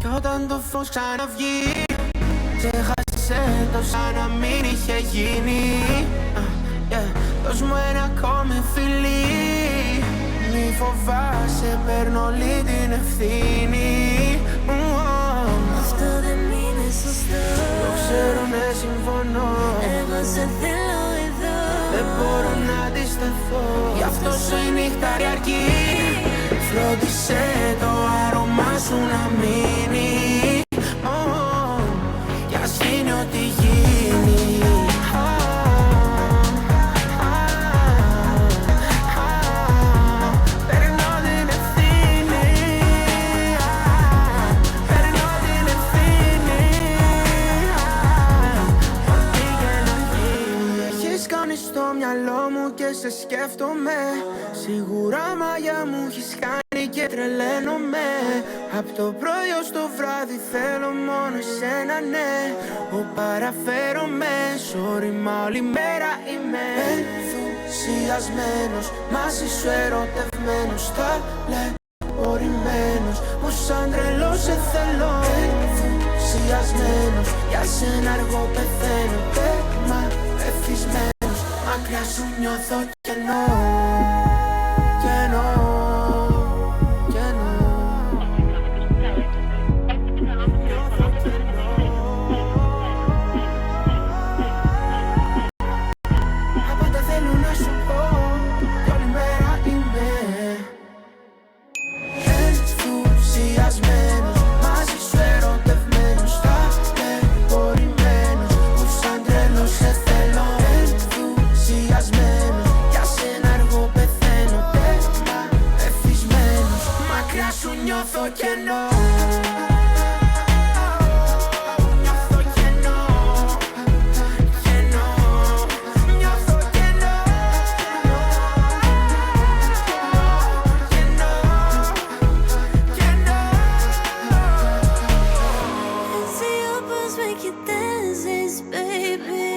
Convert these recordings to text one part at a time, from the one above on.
Κι όταν το φως ξαναβγεί, ξέχασε το σαν να μην είχε γίνει. Δώσ' μου ένα ακόμη φιλί. Μη φοβάσαι, παίρνω όλη την ευθύνη. Αυτό δεν είναι σωστό. Το ξέρω, ναι, συμφωνώ. Εγώ σε θέλω εδώ. Δεν μπορώ να αντισταθώ. Γι' αυτό σου η νύχτα αρκεί. Φρόντισε το άρωμά σου να μείνει. Κι ας γίνει ό,τι γίνει. Παίρνω την ευθύνη. Παίρνω την ευθύνη. Ό,τι και να γίνει. Έχεις κάνει στο μυαλό μου και σε σκέφτομαι. Σίγουρα μαγιά μου έχεις κάνει και τρελαίνομαι. Απ' το πρωί ως το βράδυ θέλω μόνο εσένα, ναι. Παραφέρομαι, sorry, μα όλη μέρα είμαι ενθουσιασμένος. Μαζί σου ερωτευμένος, ταλαιπωρημένος. Που σαν τρελός σε θέλω. Ενθουσιασμένος, για σένα αργό πεθαίνω. Τέρμα ευτυχισμένος, μακριά σου νιώθω κενό. Κενό. Νιώθω κενό. Νιώθω κενό. Κενό. Νιώθω κενό. Κενό. Κενό. Έτσι όπως με κοιτάζεις, baby,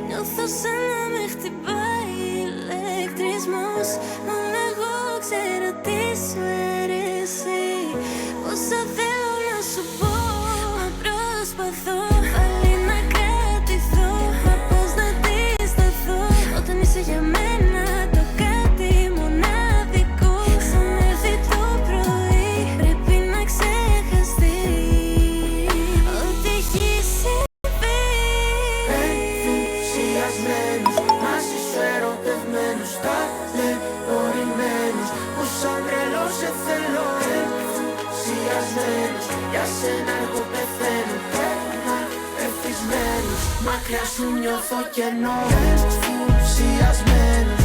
νιώθω σαν να με χτυπάει ηλεκτρισμός. Μόνο εγώ ξέρω τι σου αρέσει. Όσα θέλω να σου πω, μα προσπαθώ πάλι να κρατηθώ. Μα πώς να αντισταθώ όταν είσαι για μένα το κάτι μοναδικό. Σαν έρθει το πρωί πρέπει να ξεχαστεί ό,τι έχει συμβεί. Ενθουσιασμένος, μαζί σου ερωτευμένος, ταλαιπωρημένος. Που σαν τρελός σε θέλω. Ενθουσιασμένος, για σένα εγώ πεθαίνω. Τέρμα ευτυχισμένος, μακριά σου νιώθω κενό. Ενθουσιασμένος.